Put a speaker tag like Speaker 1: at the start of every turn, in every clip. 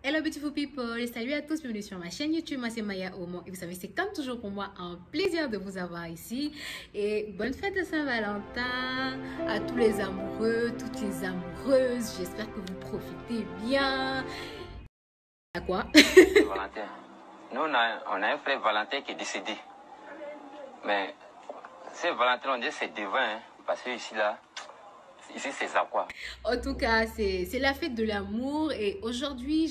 Speaker 1: Hello beautiful people, et salut à tous, bienvenue sur ma chaîne YouTube. Moi c'est Maya Omo et vous savez c'est comme toujours pour moi un plaisir de vous avoir ici. Et bonne fête de Saint-Valentin à tous les amoureux, toutes les amoureuses. J'espère que vous profitez bien. À quoi?
Speaker 2: Valentin. Nous on a un frère Valentin qui est décédé. Mais c'est Valentin, on dit c'est divin, hein, parce que ici c'est ça quoi.
Speaker 1: En tout cas, c'est la fête de l'amour et aujourd'hui,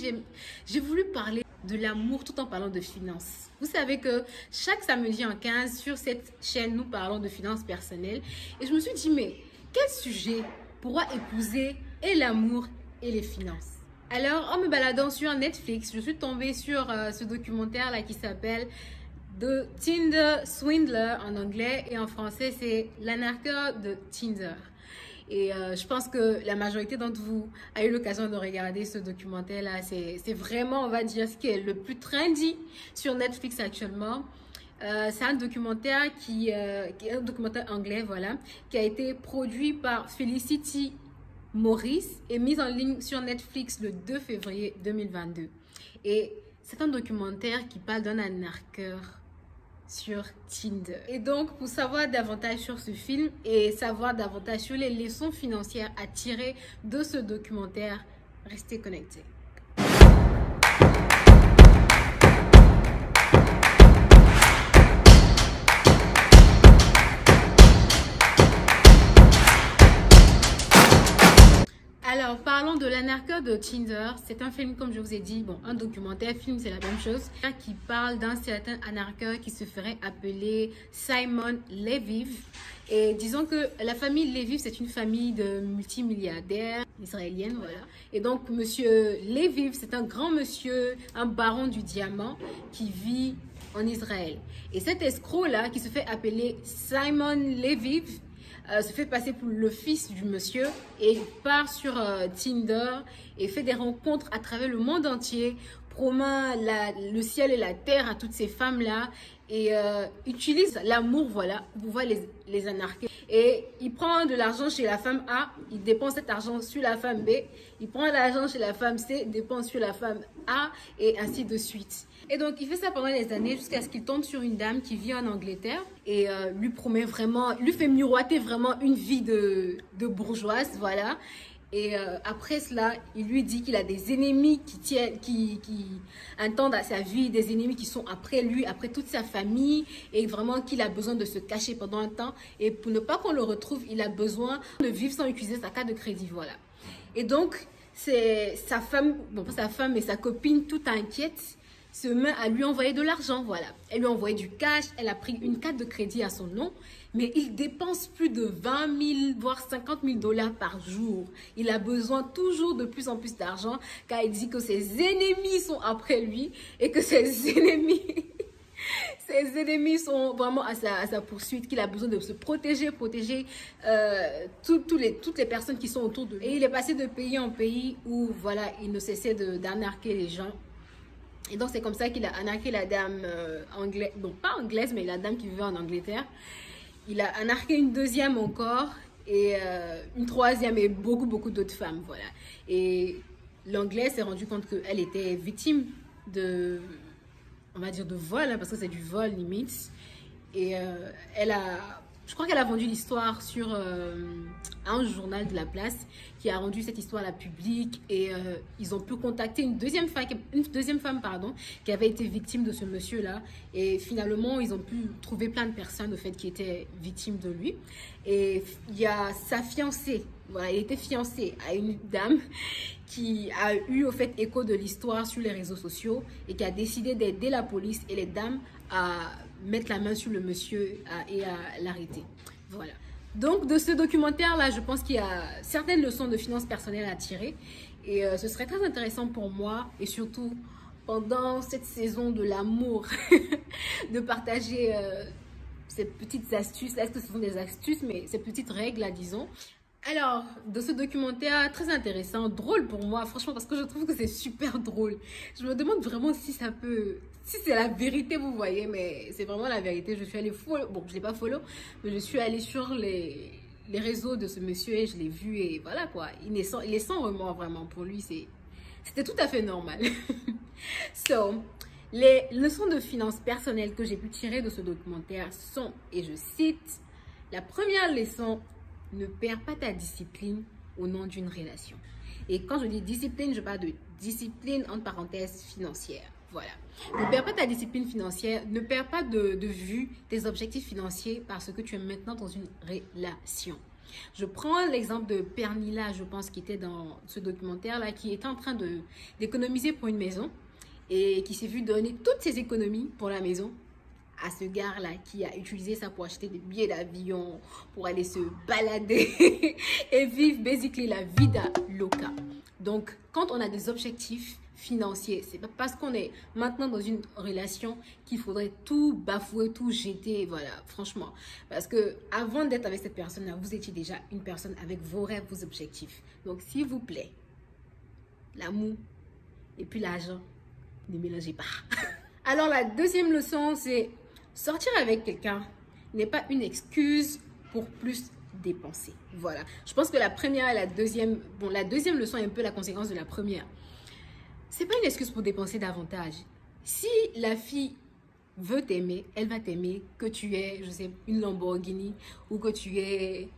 Speaker 1: j'ai voulu parler de l'amour tout en parlant de finances. Vous savez que chaque samedi en 15 sur cette chaîne, nous parlons de finances personnelles. Et je me suis dit, mais quel sujet pourra épouser et l'amour et les finances? Alors, en me baladant sur Netflix, je suis tombée sur ce documentaire-là qui s'appelle The Tinder Swindler en anglais et en français, c'est l'arnaqueur de Tinder. Et je pense que la majorité d'entre vous a eu l'occasion de regarder ce documentaire-là. C'est vraiment, on va dire, ce qui est le plus trendy sur Netflix actuellement. C'est un documentaire qui est un documentaire anglais, voilà, qui a été produit par Felicity Maurice et mis en ligne sur Netflix le 2 février 2022. Et c'est un documentaire qui parle d'un arnaqueur sur Tinder. Et donc, pour savoir davantage sur ce film et savoir davantage sur les leçons financières à tirer de ce documentaire, restez connectés. Alors, parlons de l'arnaqueur de Tinder. C'est un film, comme je vous ai dit, bon, un documentaire, film, c'est la même chose, qui parle d'un certain arnaqueur qui se ferait appeler Simon Leviv. Et disons que la famille Leviv, c'est une famille de multimilliardaires israéliennes, voilà. Et donc, monsieur Leviv, c'est un grand monsieur, un baron du diamant qui vit en Israël. Et cet escroc-là, qui se fait appeler Simon Leviv, se fait passer pour le fils du monsieur et part sur Tinder et fait des rencontres à travers le monde entier, promet le ciel et la terre à toutes ces femmes-là et utilise l'amour, voilà, pour pouvoir les anarquer. Et il prend de l'argent chez la femme A, il dépense cet argent sur la femme B, il prend de l'argent chez la femme C, dépense sur la femme A et ainsi de suite. Et donc, il fait ça pendant des années jusqu'à ce qu'il tombe sur une dame qui vit en Angleterre et lui promet vraiment, lui fait miroiter vraiment une vie de bourgeoise, voilà. Et après cela, il lui dit qu'il a des ennemis qui entendent à sa vie, des ennemis qui sont après lui, après toute sa famille, et vraiment qu'il a besoin de se cacher pendant un temps. Et pour ne pas qu'on le retrouve, il a besoin de vivre sans utiliser sa carte de crédit, voilà. Et donc, c'est sa femme, bon pas sa femme, mais sa copine, toute inquiète, se met à lui envoyer de l'argent, voilà. Elle lui a envoyé du cash, elle a pris une carte de crédit à son nom, mais il dépense plus de 20 000, voire 50 000 $ par jour. Il a besoin toujours de plus en plus d'argent, car il dit que ses ennemis sont après lui, et que ses ennemis... Ses ennemis sont vraiment à sa poursuite, qu'il a besoin de se protéger toutes les personnes qui sont autour de lui. Et il est passé de pays en pays où, voilà, il ne cessait d'arnaquer les gens. Et donc, c'est comme ça qu'il a arnaqué la dame anglaise, bon, pas anglaise, mais la dame qui vivait en Angleterre. Il a arnaqué une deuxième encore, et une troisième, et beaucoup d'autres femmes, voilà. Et l'anglaise s'est rendu compte qu'elle était victime de, on va dire, de vol, hein, parce que c'est du vol limite. Et je crois qu'elle a vendu l'histoire sur un journal de la place qui a rendu cette histoire-là publique et ils ont pu contacter une deuxième femme pardon, qui avait été victime de ce monsieur-là et finalement ils ont pu trouver plein de personnes au fait qui étaient victimes de lui et il y a sa fiancée, voilà, il était fiancé à une dame qui a eu au fait écho de l'histoire sur les réseaux sociaux et qui a décidé d'aider la police et les dames à mettre la main sur le monsieur et à l'arrêter. Voilà. Donc, de ce documentaire-là, je pense qu'il y a certaines leçons de finances personnelles à tirer. Et ce serait très intéressant pour moi, et surtout pendant cette saison de l'amour, de partager ces petites astuces. Est-ce que ce sont des astuces, mais ces petites règles, là, disons. Alors, de ce documentaire très intéressant, drôle pour moi, franchement, parce que je trouve que c'est super drôle. Je me demande vraiment si ça peut, si c'est la vérité, vous voyez, mais c'est vraiment la vérité. Je suis allée follow, bon, je l'ai pas follow, mais je suis allée sur les réseaux de ce monsieur et je l'ai vu et voilà quoi. Il est sans remords vraiment. Pour lui, C'était tout à fait normal. So, les leçons de finances personnelles que j'ai pu tirer de ce documentaire sont, et je cite, la première leçon, ne perds pas ta discipline au nom d'une relation. Et quand je dis discipline, je parle de discipline entre parenthèses financière. Voilà. Ne perds pas ta discipline financière, ne perds pas de vue tes objectifs financiers parce que tu es maintenant dans une relation. Je prends l'exemple de Pernilla, je pense, qui était dans ce documentaire-là, qui était en train d'économiser pour une maison et qui s'est vu donner toutes ses économies pour la maison à ce gars-là qui a utilisé ça pour acheter des billets d'avion, pour aller se balader et vivre basically la vida loca. Donc, quand on a des objectifs financiers, c'est pas parce qu'on est maintenant dans une relation qu'il faudrait tout bafouer, tout jeter, voilà, franchement. Parce que avant d'être avec cette personne-là, vous étiez déjà une personne avec vos rêves, vos objectifs. Donc, s'il vous plaît, l'amour et puis l'argent, ne mélangez pas. Alors, la deuxième leçon, c'est sortir avec quelqu'un n'est pas une excuse pour plus dépenser. Voilà. Je pense que la première et la deuxième, bon, la deuxième leçon est un peu la conséquence de la première. C'est pas une excuse pour dépenser davantage. Si la fille veut t'aimer, elle va t'aimer que tu aies, je sais, une Lamborghini ou que tu aies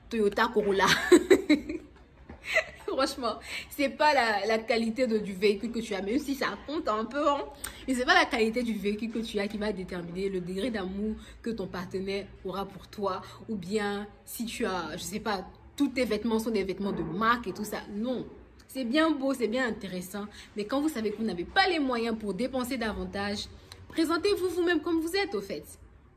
Speaker 1: Toyota Corolla. Franchement, c'est pas la qualité du véhicule que tu as, même si ça compte un peu, hein. Mais c'est pas la qualité du véhicule que tu as qui va déterminer le degré d'amour que ton partenaire aura pour toi, ou bien si tu as, je sais pas, tous tes vêtements sont des vêtements de marque et tout ça. Non, c'est bien beau, c'est bien intéressant, mais quand vous savez que vous n'avez pas les moyens pour dépenser davantage, présentez-vous vous-même comme vous êtes au fait.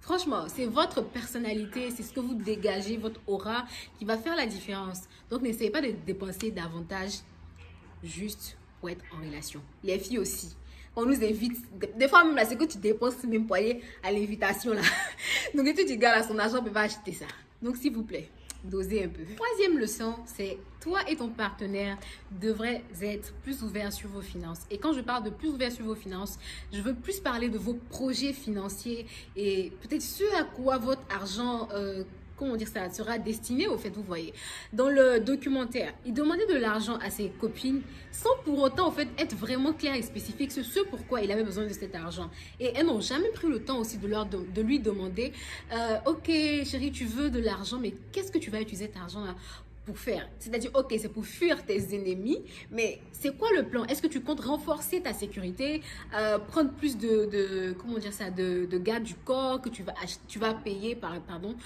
Speaker 1: Franchement, c'est votre personnalité, c'est ce que vous dégagez, votre aura qui va faire la différence. Donc, n'essayez pas de dépenser davantage juste pour être en relation. Les filles aussi. On nous invite. Des fois, même là, c'est que tu dépenses même pour aller à l'invitation là. Donc, tu dis, gars, là, son argent ne peut pas acheter ça. Donc, s'il vous plaît, dosez un peu. Troisième leçon, c'est toi et ton partenaire devraient être plus ouverts sur vos finances. Et quand je parle de plus ouverts sur vos finances, je veux plus parler de vos projets financiers et peut-être ce à quoi votre argent, comment dire ça, sera destiné au fait, vous voyez. Dans le documentaire, il demandait de l'argent à ses copines sans pour autant, en fait, être vraiment clair et spécifique sur ce pourquoi il avait besoin de cet argent. Et elles n'ont jamais pris le temps aussi de lui demander, ok, chérie, tu veux de l'argent, mais qu'est-ce que tu vas utiliser cet argent-là pour faire? C'est-à-dire, ok, c'est pour fuir tes ennemis, mais c'est quoi le plan? Est-ce que tu comptes renforcer ta sécurité, prendre plus comment dire ça, de garde du corps que tu vas payer, pardon?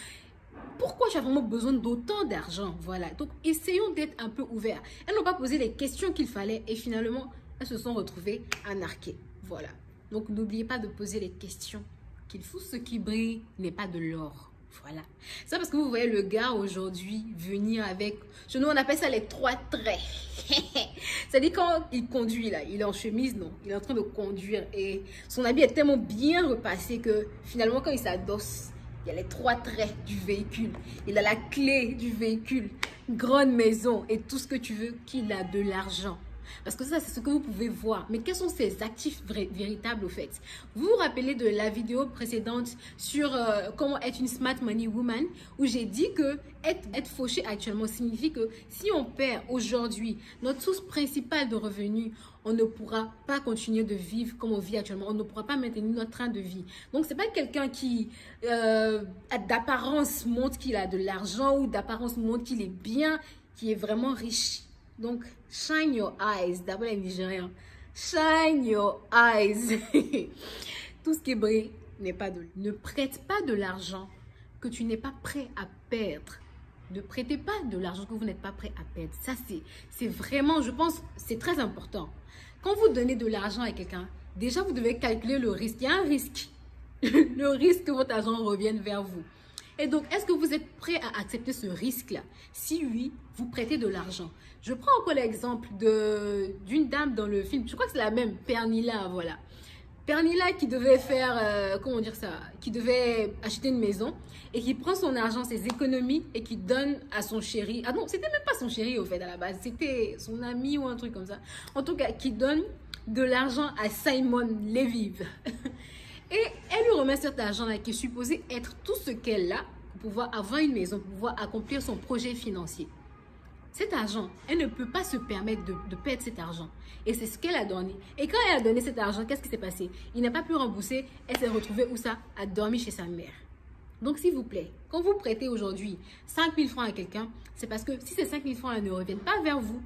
Speaker 1: Pourquoi tu as vraiment besoin d'autant d'argent? Voilà. Donc, essayons d'être un peu ouverts. Elles n'ont pas posé les questions qu'il fallait et finalement, elles se sont retrouvées anarquées. Voilà. Donc, n'oubliez pas de poser les questions qu'il faut. Ce qui brille n'est pas de l'or. Voilà. C'est parce que vous voyez le gars aujourd'hui venir avec, chez nous on appelle ça les 3 traits. C'est-à-dire quand il conduit là, il est en chemise, non, il est en train de conduire et son habit est tellement bien repassé que finalement quand il s'adosse, il y a les 3 traits du véhicule. Il a la clé du véhicule, grande maison et tout ce que tu veux, qu'il a de l'argent. Parce que ça, c'est ce que vous pouvez voir. Mais quels sont ces actifs véritables au fait? Vous vous rappelez de la vidéo précédente sur comment être une smart money woman, où j'ai dit que être fauché actuellement signifie que si on perd aujourd'hui notre source principale de revenus, on ne pourra pas continuer de vivre comme on vit actuellement. On ne pourra pas maintenir notre train de vie. Donc, ce n'est pas quelqu'un qui, d'apparence, montre qu'il a de l'argent ou d'apparence montre qu'il est bien, qui est vraiment riche. Donc, shine your eyes. D'abord les Nigériens. Shine your eyes. Tout ce qui brille n'est pas de l'or. Ne prête pas de l'argent que tu n'es pas prêt à perdre. Ne prêtez pas de l'argent que vous n'êtes pas prêt à perdre. Ça, c'est vraiment, je pense, c'est très important. Quand vous donnez de l'argent à quelqu'un, déjà, vous devez calculer le risque. Il y a un risque. Le risque que votre argent revienne vers vous. Et donc, est-ce que vous êtes prêt à accepter ce risque-là? Si oui, vous prêtez de l'argent. Je prends encore l'exemple d'une dame dans le film. Je crois que c'est la même, Pernilla, voilà. Pernilla qui devait faire, comment dire ça, qui devait acheter une maison et qui prend son argent, ses économies et qui donne à son chéri. Ah non, c'était même pas son chéri au fait à la base, c'était son ami ou un truc comme ça. En tout cas, qui donne de l'argent à Simon Leviev. Et elle lui remet cet argent-là qui est supposé être tout ce qu'elle a pour pouvoir avoir une maison, pour pouvoir accomplir son projet financier. cet argent, elle ne peut pas se permettre de perdre cet argent. Et c'est ce qu'elle a donné. Et quand elle a donné cet argent, qu'est-ce qui s'est passé? Il n'a pas pu rembourser. Elle s'est retrouvée où ça? À dormir chez sa mère. Donc, s'il vous plaît, quand vous prêtez aujourd'hui 5 000 francs à quelqu'un, c'est parce que si ces 5 000 francs ne reviennent pas vers vous,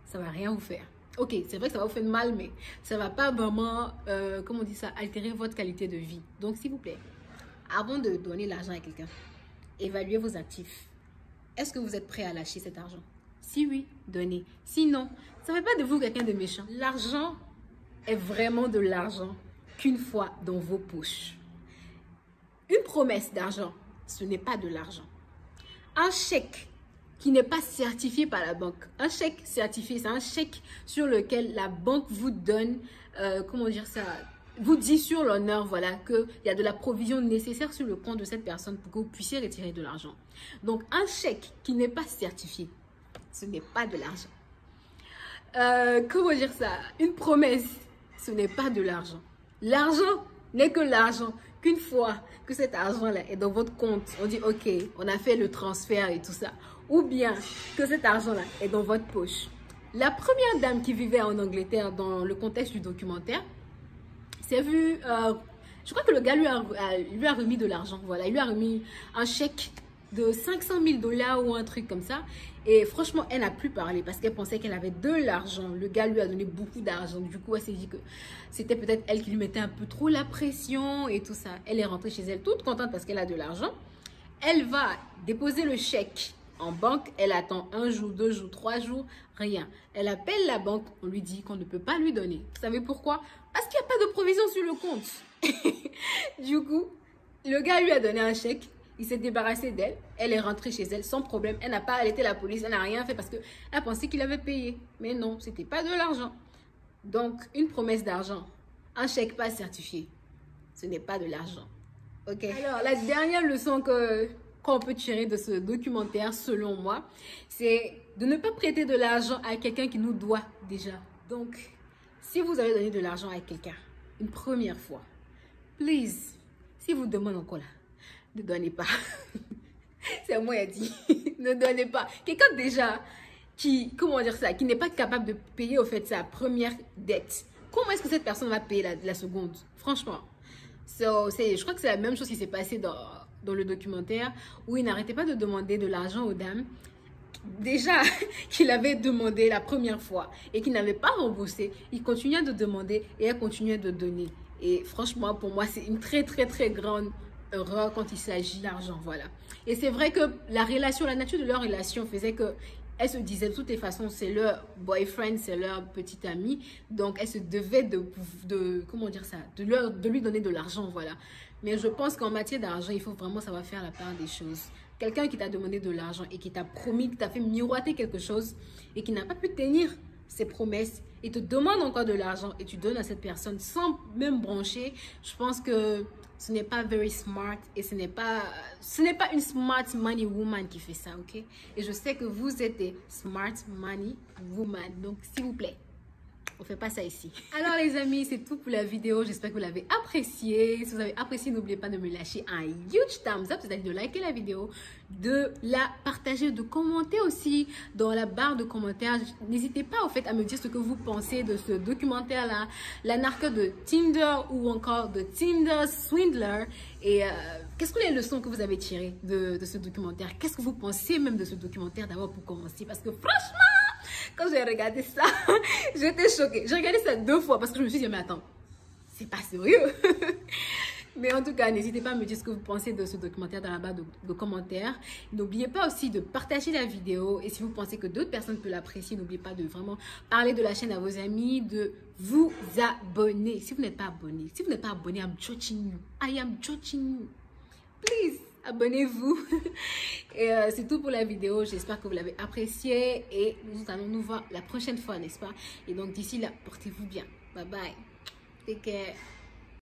Speaker 1: ça ne va rien vous faire. Ok, c'est vrai que ça va vous faire mal, mais ça ne va pas vraiment, comment on dit ça, altérer votre qualité de vie. Donc, s'il vous plaît, avant de donner l'argent à quelqu'un, évaluez vos actifs. Est-ce que vous êtes prêt à lâcher cet argent? Si oui, donnez. Sinon, ça ne fait pas de vous quelqu'un de méchant. L'argent est vraiment de l'argent qu'une fois dans vos poches. Une promesse d'argent, ce n'est pas de l'argent. Un chèque qui n'est pas certifié par la banque. Un chèque certifié, c'est un chèque sur lequel la banque vous donne, comment dire ça, vous dit sur l'honneur, voilà, qu'il y a de la provision nécessaire sur le compte de cette personne pour que vous puissiez retirer de l'argent. Donc, un chèque qui n'est pas certifié, ce n'est pas de l'argent. Comment dire ça? Une promesse, ce n'est pas de l'argent. L'argent n'est que l'argent qu'une fois que cet argent-là est dans votre compte, on dit ok, on a fait le transfert et tout ça. Ou bien que cet argent-là est dans votre poche. La première dame qui vivait en Angleterre dans le contexte du documentaire, s'est vue, je crois que le gars lui a remis de l'argent. Voilà, il lui a remis un chèque de 500 000 $ ou un truc comme ça. Et franchement, elle n'a plus parlé parce qu'elle pensait qu'elle avait de l'argent. Le gars lui a donné beaucoup d'argent. Du coup, elle s'est dit que c'était peut-être elle qui lui mettait un peu trop la pression et tout ça. Elle est rentrée chez elle toute contente parce qu'elle a de l'argent. Elle va déposer le chèque en banque. Elle attend 1 jour, 2 jours, 3 jours, rien. Elle appelle la banque. On lui dit qu'on ne peut pas lui donner. Vous savez pourquoi? Parce qu'il n'y a pas de provision sur le compte. Du coup, le gars lui a donné un chèque. Il s'est débarrassé d'elle. Elle est rentrée chez elle sans problème. Elle n'a pas alerté la police. Elle n'a rien fait parce qu'elle pensait qu'il avait payé. Mais non, ce n'était pas de l'argent. Donc, une promesse d'argent, un chèque pas certifié, ce n'est pas de l'argent. Ok. Alors, la dernière leçon qu'on peut tirer de ce documentaire, selon moi, c'est de ne pas prêter de l'argent à quelqu'un qui nous doit déjà. Donc, si vous avez donné de l'argent à quelqu'un une première fois, please, si vous demandez encore là, ne donnez pas. C'est moi qui ai dit. Ne donnez pas. Quelqu'un déjà qui, comment dire ça, qui n'est pas capable de payer au fait sa première dette. Comment est-ce que cette personne va payer la seconde? Franchement. Je crois que c'est la même chose qui s'est passée dans le documentaire où il n'arrêtait pas de demander de l'argent aux dames. Déjà qu'il avait demandé la première fois et qu'il n'avait pas remboursé, il continuait de demander et elle continuait de donner. Et franchement, pour moi, c'est une très grande erreur quand il s'agit d'argent, voilà. Et c'est vrai que la nature de leur relation faisait que elles se disaient de toutes les façons, c'est leur boyfriend, c'est leur petit ami, donc elles se devaient comment dire ça, de lui donner de l'argent, voilà. Mais je pense qu'en matière d'argent, il faut vraiment savoir faire la part des choses. Quelqu'un qui t'a demandé de l'argent et qui t'a promis, qui t'a fait miroiter quelque chose et qui n'a pas pu tenir ses promesses et te demande encore de l'argent et tu donnes à cette personne sans même brancher, je pense que ce n'est pas very smart et ce n'est pas une smart money woman qui fait ça, ok? Et je sais que vous êtes des smart money woman, donc s'il vous plaît, on ne fait pas ça ici. Alors les amis, c'est tout pour la vidéo. J'espère que vous l'avez apprécié. Si vous avez apprécié, n'oubliez pas de me lâcher un huge thumbs up, c'est-à-dire de liker la vidéo, de la partager, de commenter aussi dans la barre de commentaires. N'hésitez pas au fait à me dire ce que vous pensez de ce documentaire-là, l'arnaqueur de Tinder ou encore de Tinder Swindler. Et qu'est-ce que les leçons que vous avez tirées de ce documentaire? Qu'est-ce que vous pensez même de ce documentaire d'abord pour commencer? Parce que franchement, quand j'ai regardé ça, j'étais choquée. J'ai regardé ça 2 fois parce que je me suis dit, mais attends, c'est pas sérieux. Mais en tout cas, n'hésitez pas à me dire ce que vous pensez de ce documentaire dans la barre de commentaires. N'oubliez pas aussi de partager la vidéo. Et si vous pensez que d'autres personnes peuvent l'apprécier, n'oubliez pas de vraiment parler de la chaîne à vos amis, de vous abonner. Si vous n'êtes pas abonné, I'm judging you. I am judging you. Please. Abonnez-vous. Et c'est tout pour la vidéo. J'espère que vous l'avez apprécié. Et nous allons nous voir la prochaine fois, n'est-ce pas? Et donc d'ici là, portez-vous bien. Bye bye. Take care.